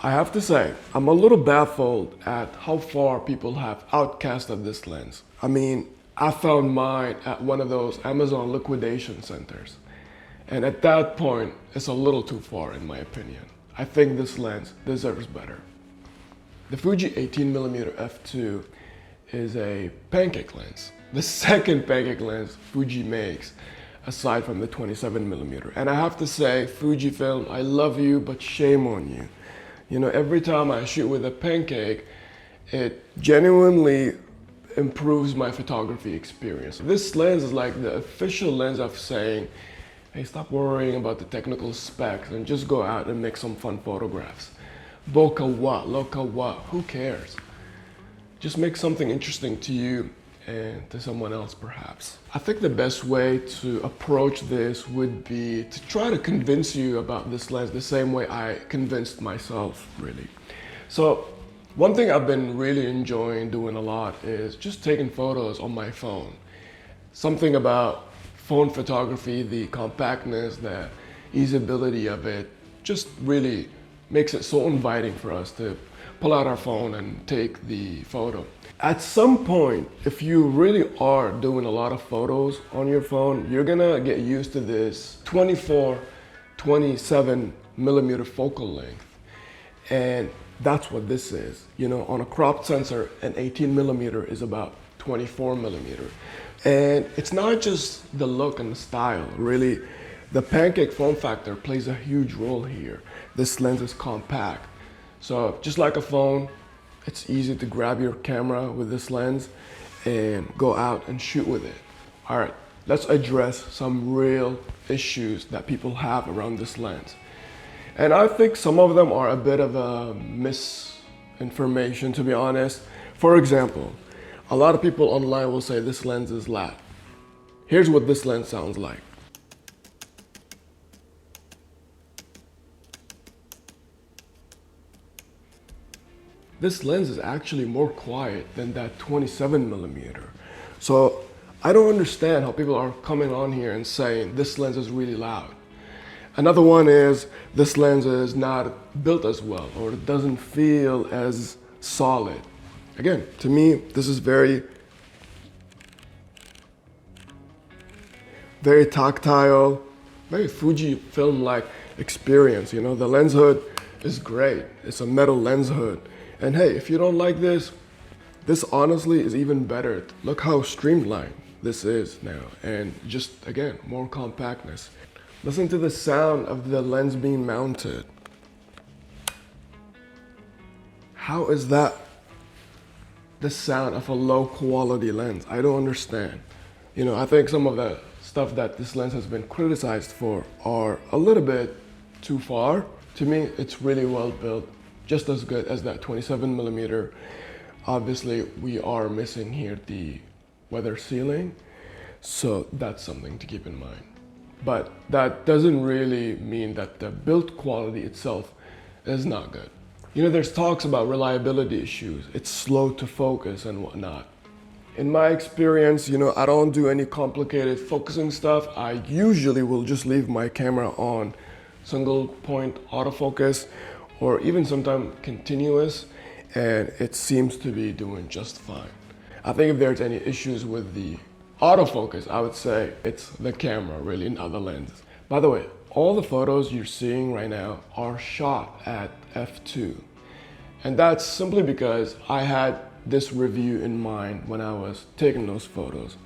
I have to say, I'm a little baffled at how far people have outcasted this lens. I mean, I found mine at one of those Amazon liquidation centers. And at that point, it's a little too far in my opinion. I think this lens deserves better. The Fuji 18mm f2 is a pancake lens. The second pancake lens Fuji makes, aside from the 27mm. And I have to say, Fujifilm, I love you, but shame on you. You know, every time I shoot with a pancake, it genuinely improves my photography experience. This lens is like the official lens of saying, hey, stop worrying about the technical specs and just go out and make some fun photographs. Bokeh what, lokeh what, who cares? Just make something interesting to you and to someone else perhaps. I think the best way to approach this would be to try to convince you about this lens the same way I convinced myself, really. So one thing I've been really enjoying doing a lot is just taking photos on my phone. Something about phone photography, the compactness, the easeability of it, just really makes it so inviting for us to pull out our phone and take the photo. At some point, if you really are doing a lot of photos on your phone, you're gonna get used to this 24, 27mm focal length. And that's what this is. You know, on a cropped sensor, an 18mm is about 24mm. And it's not just the look and the style, really. The pancake form factor plays a huge role here. This lens is compact. So just like a phone, it's easy to grab your camera with this lens and go out and shoot with it. All right, let's address some real issues that people have around this lens. And I think some of them are a bit of a misinformation, to be honest. For example, a lot of people online will say this lens is lat. Here's what this lens sounds like. This lens is actually more quiet than that 27mm. So I don't understand how people are coming on here and saying this lens is really loud. Another one is this lens is not built as well, or it doesn't feel as solid. Again, to me, this is very tactile, very Fujifilm-like experience. You know, the lens hood is great. It's a metal lens hood. And hey, if you don't like this, this honestly is even better. Look how streamlined this is now. And just, again, more compactness. Listen to the sound of the lens being mounted. How is that the sound of a low quality lens? I don't understand. You know, I think some of the stuff that this lens has been criticized for are a little bit too far. To me, it's really well built, just as good as that 27mm. Obviously, we are missing here the weather sealing, so that's something to keep in mind. But that doesn't really mean that the build quality itself is not good. You know, there's talks about reliability issues. It's slow to focus and whatnot. In my experience, you know, I don't do any complicated focusing stuff. I usually will just leave my camera on single point autofocus, or even sometimes continuous, and it seems to be doing just fine. I think if there's any issues with the autofocus, I would say it's the camera, really, not the lens. By the way, all the photos you're seeing right now are shot at f2. And that's simply because I had this review in mind when I was taking those photos.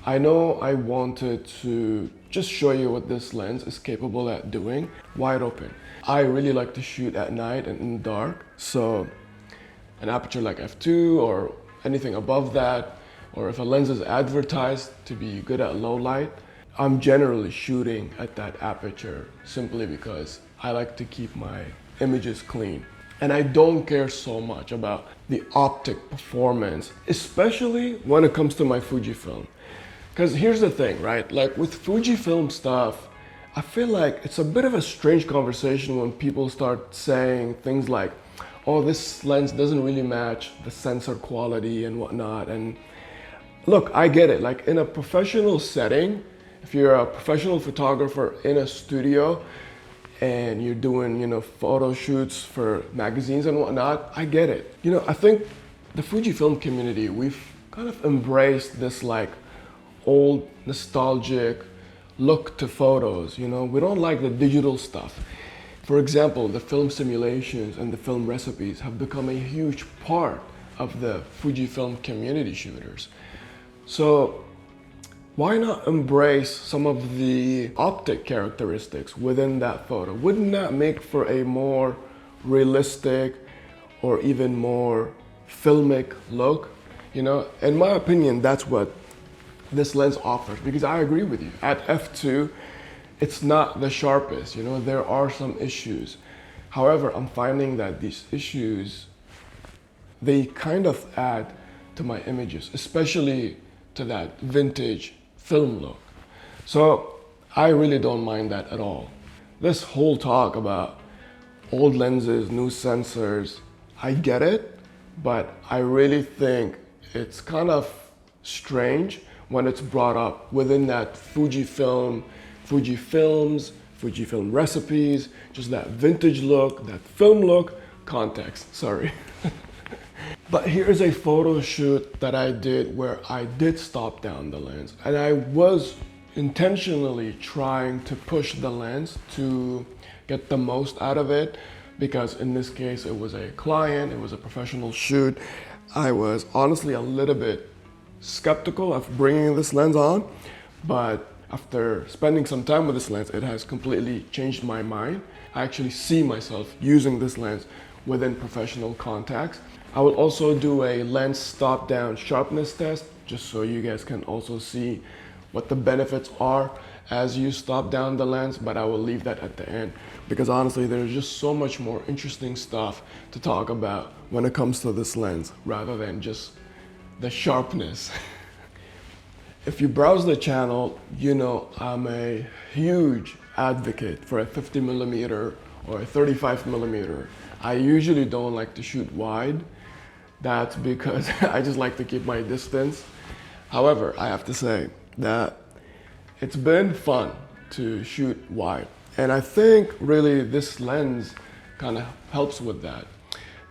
I know I wanted to just show you what this lens is capable at doing, wide open. I really like to shoot at night and in the dark, so an aperture like f2 or anything above that, or if a lens is advertised to be good at low light, I'm generally shooting at that aperture simply because I like to keep my images clean. And I don't care so much about the optic performance, especially when it comes to my Fujifilm. Because here's the thing, right? Like with Fujifilm stuff, I feel like it's a bit of a strange conversation when people start saying things like, oh, this lens doesn't really match the sensor quality and whatnot. And look, I get it. Like in a professional setting, if you're a professional photographer in a studio and you're doing, photo shoots for magazines and whatnot, I get it. I think the Fujifilm community, we've kind of embraced this like old nostalgic look to photos. We don't like the digital stuff. For example, the film simulations and the film recipes have become a huge part of the Fujifilm community shooters. So why not embrace some of the optic characteristics within that photo? Wouldn't that make for a more realistic or even more filmic look? In my opinion, that's what this lens offers, because I agree with you. At f2, it's not the sharpest, there are some issues. However, I'm finding that these issues, they kind of add to my images, especially to that vintage film look. So I really don't mind that at all. This whole talk about old lenses, new sensors, I get it, but I really think it's kind of strange when it's brought up within that Fujifilm, Fujifilms, Fujifilm recipes, just that vintage look, that film look, context, sorry. But here's a photo shoot that I did where I did stop down the lens, and I was intentionally trying to push the lens to get the most out of it, because in this case it was a client, it was a professional shoot. I was honestly a little bit skeptical of bringing this lens on, but after spending some time with this lens, it has completely changed my mind. I actually see myself using this lens within professional contacts. I will also do a lens stop down sharpness test, just so you guys can also see what the benefits are as you stop down the lens, but I will leave that at the end, because honestly there's just so much more interesting stuff to talk about when it comes to this lens rather than just the sharpness. If you browse the channel, I'm a huge advocate for a 50mm or a 35mm. I usually don't like to shoot wide. That's because I just like to keep my distance. However, I have to say that it's been fun to shoot wide. And I think really this lens kind of helps with that.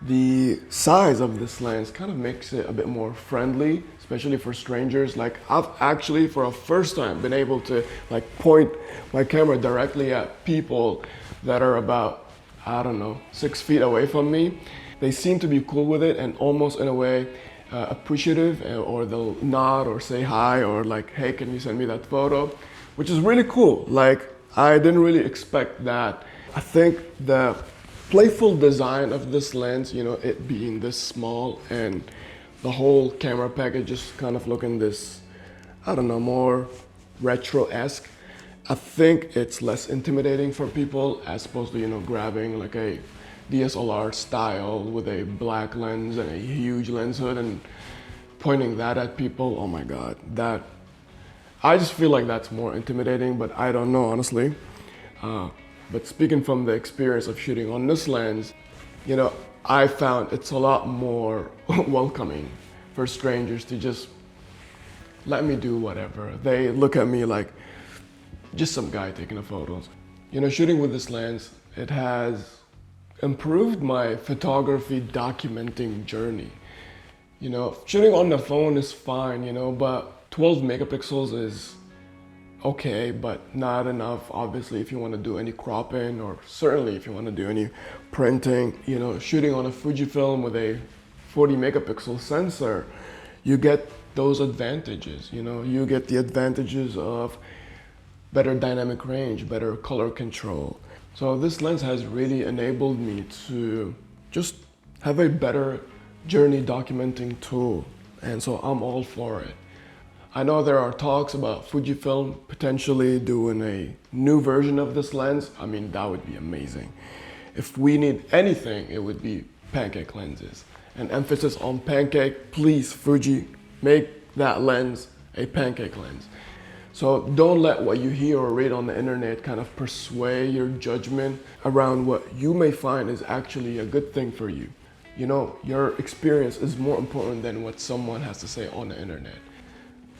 The size of this lens kind of makes it a bit more friendly, especially for strangers. Like, I've actually for a first time been able to like point my camera directly at people that are about, I don't know, 6 feet away from me. They seem to be cool with it and almost in a way appreciative, or they'll nod or say hi or like, hey, can you send me that photo? Which is really cool. Like, I didn't really expect that. I think the playful design of this lens, it being this small and the whole camera package just kind of looking this, I don't know, more retro-esque. I think it's less intimidating for people as opposed to, grabbing like a DSLR style with a black lens and a huge lens hood and pointing that at people. Oh my God, I just feel like that's more intimidating, but I don't know, honestly. But speaking from the experience of shooting on this lens, I found it's a lot more welcoming for strangers to just let me do whatever. They look at me like just some guy taking the photos. Shooting with this lens, it has improved my photography documenting journey. Shooting on the phone is fine, but 12 megapixels is okay, but not enough, obviously, if you want to do any cropping, or certainly if you want to do any printing. Shooting on a Fujifilm with a 40 megapixel sensor, you get those advantages. You get the advantages of better dynamic range, better color control. So this lens has really enabled me to just have a better journey documenting tool, and so I'm all for it. I know there are talks about Fujifilm potentially doing a new version of this lens. I mean, that would be amazing. If we need anything, it would be pancake lenses. An emphasis on pancake. Please, Fuji, make that lens a pancake lens. So don't let what you hear or read on the internet kind of persuade your judgment around what you may find is actually a good thing for you. Your experience is more important than what someone has to say on the internet.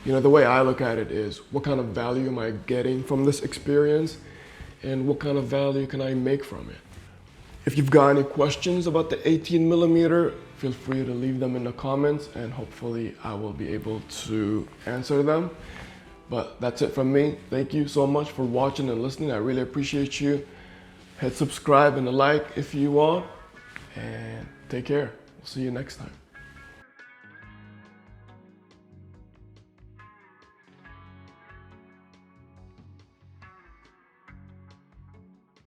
The way I look at it is, what kind of value am I getting from this experience? and what kind of value can I make from it? If you've got any questions about the 18mm, feel free to leave them in the comments and hopefully I will be able to answer them. But that's it from me. Thank you so much for watching and listening. I really appreciate you. Hit subscribe and a like if you want, and take care. We'll see you next time.